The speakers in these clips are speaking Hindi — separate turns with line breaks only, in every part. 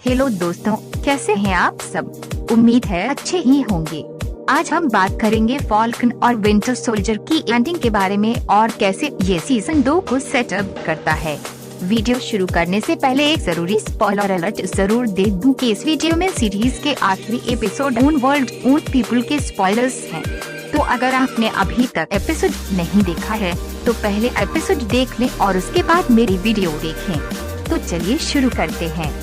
हेलो दोस्तों, कैसे हैं आप सब। उम्मीद है अच्छे ही होंगे। आज हम बात करेंगे फॉल्कन और विंटर सोल्जर की एंडिंग के बारे में और कैसे ये सीजन 2 को सेटअप करता है। वीडियो शुरू करने से पहले एक जरूरी स्पॉइलर अलर्ट जरूर दे दूं कि इस वीडियो में सीरीज के आखिरी episode own world own people के स्पॉयलर्स हैं। तो अगर आपने अभी तक एपिसोड नहीं देखा है तो पहले एपिसोड देख लें और उसके बाद मेरी वीडियो देखें। तो चलिए शुरू करते हैं।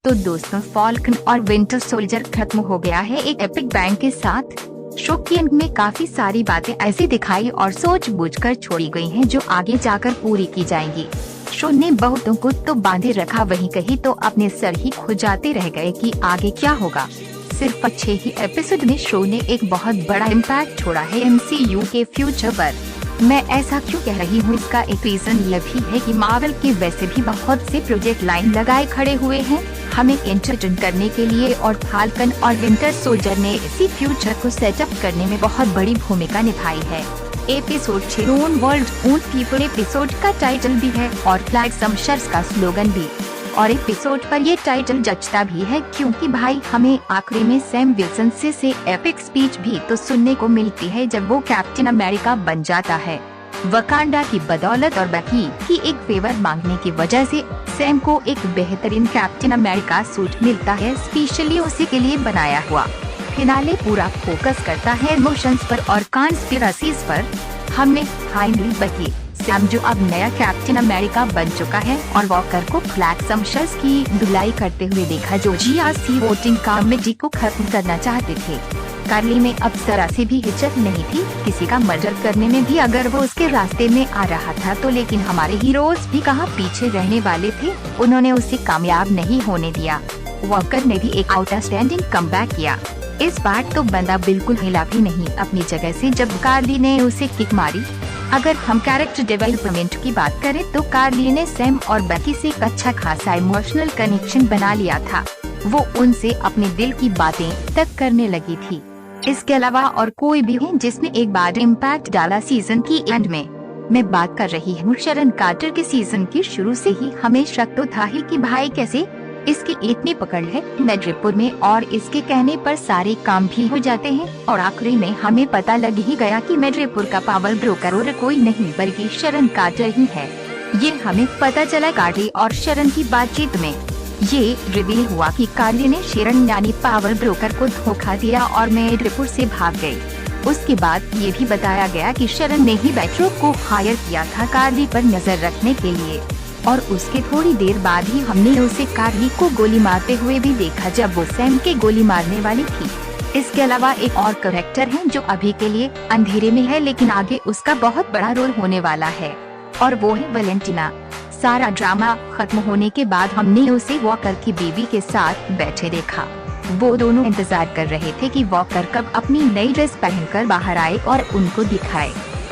तो दोस्तों, फॉल्कन और विंटर सोल्जर खत्म हो गया है एक एपिक बैंग के साथ। शो के एंड में काफी सारी बातें ऐसी दिखाई और सोच बूझकर छोड़ी गई हैं जो आगे जाकर पूरी की जाएंगी। शो ने बहुतों को तो बांधे रखा, वहीं कहीं तो अपने सर ही खुजाते रह गए कि आगे क्या होगा। सिर्फ 6 ही एपिसोड में शो ने एक बहुत बड़ा इम्पैक्ट छोड़ा है MCU के फ्यूचर पर। मैं ऐसा क्यों कह रही हूँ, इसका एक रीजन यह भी है कि मार्वल के वैसे भी बहुत से प्रोजेक्ट लाइन लगाए खड़े हुए हैं हमें एंटरटेन करने के लिए, और फाल्कन और विंटर सोल्जर ने इसी फ्यूचर को सेटअप करने में बहुत बड़ी भूमिका निभाई है। Episode 6 own world own people episode का टाइटल भी है और फ्लैग समशर्स का स्लोगन भी। और एपिसोड पर ये टाइटल जचता भी है क्योंकि भाई हमें आखिरी में सैम विल्सन से एपिक स्पीच भी तो सुनने को मिलती है जब वो कैप्टन अमेरिका बन जाता है। वकांडा की बदौलत और बकी की एक फेवर मांगने की वजह से सैम को एक बेहतरीन कैप्टन अमेरिका सूट मिलता है, स्पेशली उसी के लिए बनाया हुआ। फिनाले पूरा फोकस करता है इमोशंस पर और कॉन्स्पिरेसीज पर। हमने फाइनली बकी सैम जो अब नया कैप्टन अमेरिका बन चुका है और वॉकर को फ्लैग समशर्स की धुलाई करते हुए देखा जो GRC वोटिंग कमेटी को खत्म करना चाहते थे। कार्ली में अब जरा से भी हिचक नहीं थी किसी का मर्डर करने में भी अगर वो उसके रास्ते में आ रहा था तो, लेकिन हमारे हीरोज भी कहाँ पीछे रहने वाले थे, उन्होंने उसे कामयाब नहीं होने दिया। वॉकर ने भी एक आउटस्टैंडिंग कमबैक किया। इस बार तो बंदा बिल्कुल हिला भी नहीं अपनी जगह से जब कार्ली ने उसे किक मारी। अगर हम कैरेक्टर डेवलपमेंट की बात करें तो कार्ली ने सैम और बकी से एक अच्छा खासा इमोशनल कनेक्शन बना लिया था। वो उनसे अपने दिल की बातें तक करने लगी थी। इसके अलावा और कोई भी है जिसने एक बार इम्पैक्ट डाला सीजन की एंड में। मैं बात कर रही हूँ शरन कार्टर के सीजन की शुरू से ही हमें शक तो था ही कि भाई कैसे इसकी इतनी पकड़ है मेड्रिपुर में और इसके कहने पर सारे काम भी हो जाते हैं। और आखिरी में हमें पता लग ही गया कि मेड्रिपुर का पावर ब्रोकर और कोई नहीं बल्कि शरन कार्टर ही है। ये हमें पता चला कार्ली और शरन की बातचीत में। ये रिवील हुआ कि कार्ली ने शरन यानी पावर ब्रोकर को धोखा दिया और मेड्रिपुर से भाग गई। उसके बाद ये भी बताया गया कि शरन ने ही बैट्रो को हायर किया था कार्ली पर नजर रखने के लिए, और उसके थोड़ी देर बाद ही हमने उसे कार्ली को गोली मारते हुए भी देखा जब वो सैम के गोली मारने वाली थी। इसके अलावा एक और कैरेक्टर है जो अभी के लिए अंधेरे में है लेकिन आगे उसका बहुत बड़ा रोल होने वाला है, और वो है वैलेंटिना। सारा ड्रामा खत्म होने के बाद हमने उसे वॉकर की बीवी के साथ बैठे देखा। वो दोनों इंतजार कर रहे थे कि वॉकर कब अपनी नई ड्रेस पहनकर बाहर आए और उनको दिखाए,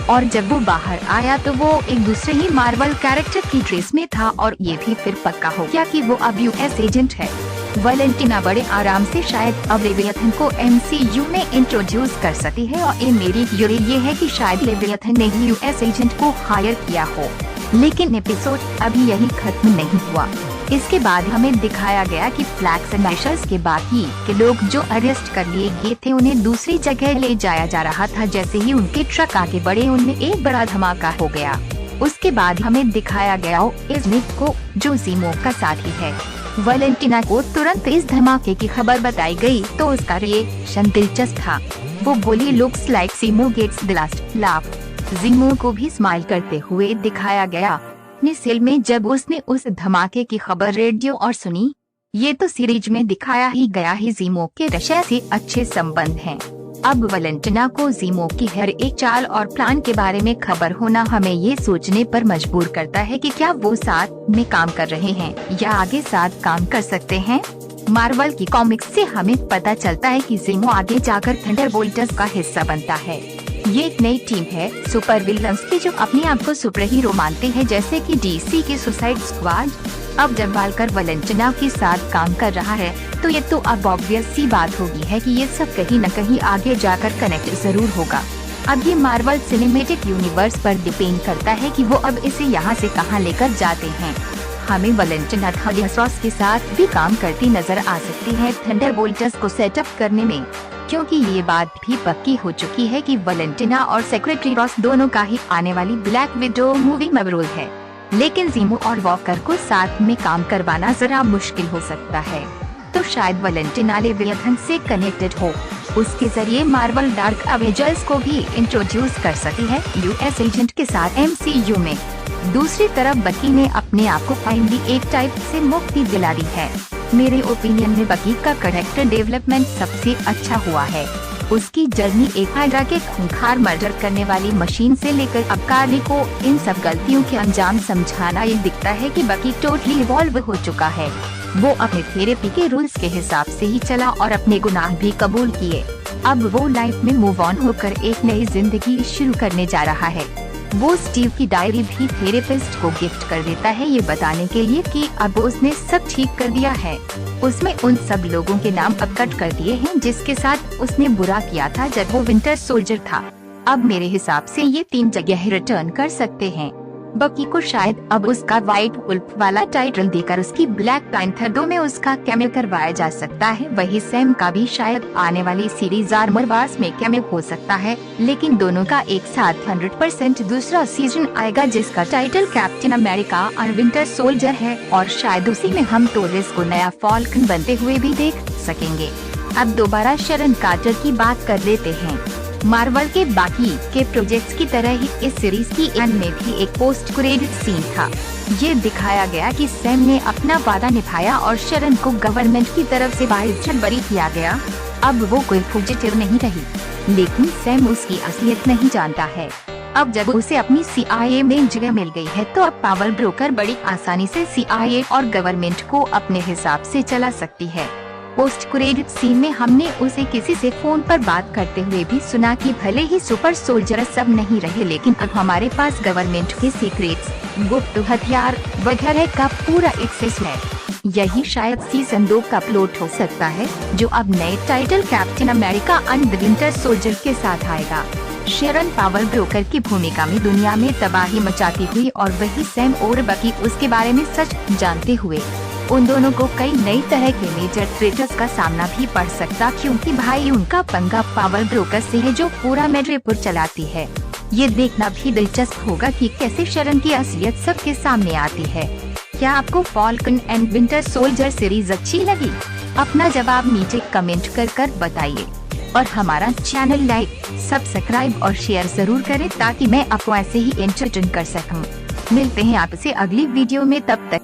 और जब वो बाहर आया तो वो एक दूसरे ही मार्वल कैरेक्टर की ड्रेस में था। और ये भी फिर पक्का हो गया कि वो अब US एजेंट है। वैलेंटिना बड़े आराम से शायद अब लेवियथन को MCU में इंट्रोड्यूस कर सकती है, और ये मेरी थ्योरी ये है कि शायद लेवियथन ने ही US एजेंट को हायर किया हो। लेकिन एपिसोड अभी यही खत्म नहीं हुआ। इसके बाद हमें दिखाया गया कि फ्लैग समशर्स के बाकी के लोग जो अरेस्ट कर लिए गए थे उन्हें दूसरी जगह ले जाया जा रहा था। जैसे ही उनके ट्रक आगे बढ़े उनमें एक बड़ा धमाका हो गया। उसके बाद हमें दिखाया गया इज़निक को जो ज़ीमो का साथी है। वैलेंटिना को तुरंत इस धमाके की खबर बताई गई तो उसका रिएक्शन दिलचस्प था। वो बोली looks like Zimo gets the last laugh. Zimo को भी स्माइल करते हुए दिखाया गया अपने सेल में जब उसने उस धमाके की खबर रेडियो और सुनी। ये तो सीरीज में दिखाया ही गया है। ज़ीमो के रशिया से अच्छे संबंध हैं। अब वैलेंटिना को ज़ीमो की हर एक चाल और प्लान के बारे में खबर होना हमें ये सोचने पर मजबूर करता है कि क्या वो साथ में काम कर रहे हैं या आगे साथ काम कर सकते हैं। मार्वल की कॉमिक्स से हमें पता चलता है कि ज़ीमो आगे जाकर थंडरबोल्ट्स का हिस्सा बनता है। ये एक नई टीम है सुपर विलन्स की जो अपने आप को सुपर हीरो मानते हैं, जैसे कि DC की सुसाइड स्क्वाड। अब जब वाल्कर वैलेंटिना के साथ काम कर रहा है तो ये तो अब ऑब्वियस सी बात होगी है कि ये सब कहीं न कहीं आगे जाकर कनेक्ट जरूर होगा। अब ये मार्वल सिनेमैटिक यूनिवर्स पर डिपेंड करता है कि वो अब इसे यहाँ से कहाँ लेकर जाते हैं। हमें वैलेंटिना थंडरबोल्ट्स के साथ भी काम करती नजर आ सकती है थंडरबोल्ट्स को सेटअप करने में, क्योंकि ये बात भी पक्की हो चुकी है कि वैलेंटिना और सेक्रेटरी रॉस दोनों का ही आने वाली ब्लैक विडो मूवी में रोल है। लेकिन ज़ीमो और वॉकर को साथ में काम करवाना जरा मुश्किल हो सकता है, तो शायद वैलेंटिना लेवियथन से कनेक्टेड हो। उसके जरिए मार्वल डार्क अवेंजर्स को भी इंट्रोड्यूस कर सकती है यूएस एजेंट के साथ एमसीयू में। दूसरी तरफ बकी ने अपने आप को फाइनली एक टाइप से मुक्ति दिला दी है। मेरे ओपिनियन में बकी का कैरेक्टर डेवलपमेंट सबसे अच्छा हुआ है। उसकी जर्नी एक हाइड्रा के खूंखार मर्डर करने वाली मशीन से लेकर अब कार्ली को इन सब गलतियों के अंजाम समझाना, ये दिखता है कि बकी टोटली इवॉल्व हो चुका है। वो अपने थेरेपी के रूल्स के हिसाब से ही चला और अपने गुनाह भी कबूल किए। अब वो लाइफ में मूव ऑन होकर एक नई जिंदगी शुरू करने जा रहा है। वो स्टीव की डायरी भी थेरेपिस्ट को गिफ्ट कर देता है, ये बताने के लिए कि अब उसने सब ठीक कर दिया है। उसमें उन सब लोगों के नाम अब कट कर दिए हैं जिसके साथ उसने बुरा किया था जब वो विंटर सोल्जर था। अब मेरे हिसाब से ये 3 जगह रिटर्न कर सकते हैं। बकी को शायद अब उसका व्हाइट वुल्फ वाला टाइटल देकर उसकी ब्लैक पैंथर 2 में उसका कैमियो करवाया जा सकता है। वही सैम का भी शायद आने वाली सीरीज आर्मर वार्स में कैमियो हो सकता है, लेकिन दोनों का एक साथ 100% दूसरा सीजन आएगा जिसका टाइटल कैप्टन अमेरिका और विंटर सोल्जर है, और शायद उसी में हम टोरेस को नया फॉल्कन बनते हुए भी देख सकेंगे। अब दोबारा शरन कार्टर की बात कर लेते हैं। मार्वल के बाकी के प्रोजेक्ट्स की तरह ही इस सीरीज की एंड में भी एक पोस्ट क्रेडिट सीन था। ये दिखाया गया कि सैम ने अपना वादा निभाया और शरन को गवर्नमेंट की तरफ से बाइज्जत बरी किया गया। अब वो कोई फुजिटिव नहीं रही, लेकिन सैम उसकी असलियत नहीं जानता है। अब जब उसे अपनी CIA में जगह मिल गई है तो अब पावर ब्रोकर बड़ी आसानी से CIA और गवर्नमेंट को अपने हिसाब से चला सकती है। पोस्ट क्रेडिट सीन में हमने उसे किसी से फोन पर बात करते हुए भी सुना कि भले ही सुपर सोल्जर सब नहीं रहे, लेकिन अब हमारे पास गवर्नमेंट के सीक्रेट्स, गुप्त हथियार वगैरह का पूरा एक्सेस है। यही शायद सीजन 2 का प्लॉट हो सकता है, जो अब नए title captain America and the winter soldier के साथ आएगा। शरन पावर ब्रोकर की भूमिका में दुनिया में तबाही मचाती हुई, और वही सैम और बकी उसके बारे में सच जानते हुए। उन दोनों को कई नई तरह के मेजर थ्रेट्स का सामना भी पड़ सकता, क्योंकि भाई उनका पंगा पावर ब्रोकर से है जो पूरा मेड्रिपुर चलाती है। ये देखना भी दिलचस्प होगा कि कैसे शरन की असलियत सबके सामने आती है। क्या आपको Falcon and winter soldier series अच्छी लगी? अपना जवाब नीचे कमेंट कर बताइए, और हमारा चैनल लाइक, सब्सक्राइब और शेयर जरूर करें ताकि मैं आपको ऐसे ही एंटरटेन कर सकूं। मिलते हैं आपसे अगली वीडियो में, तब तक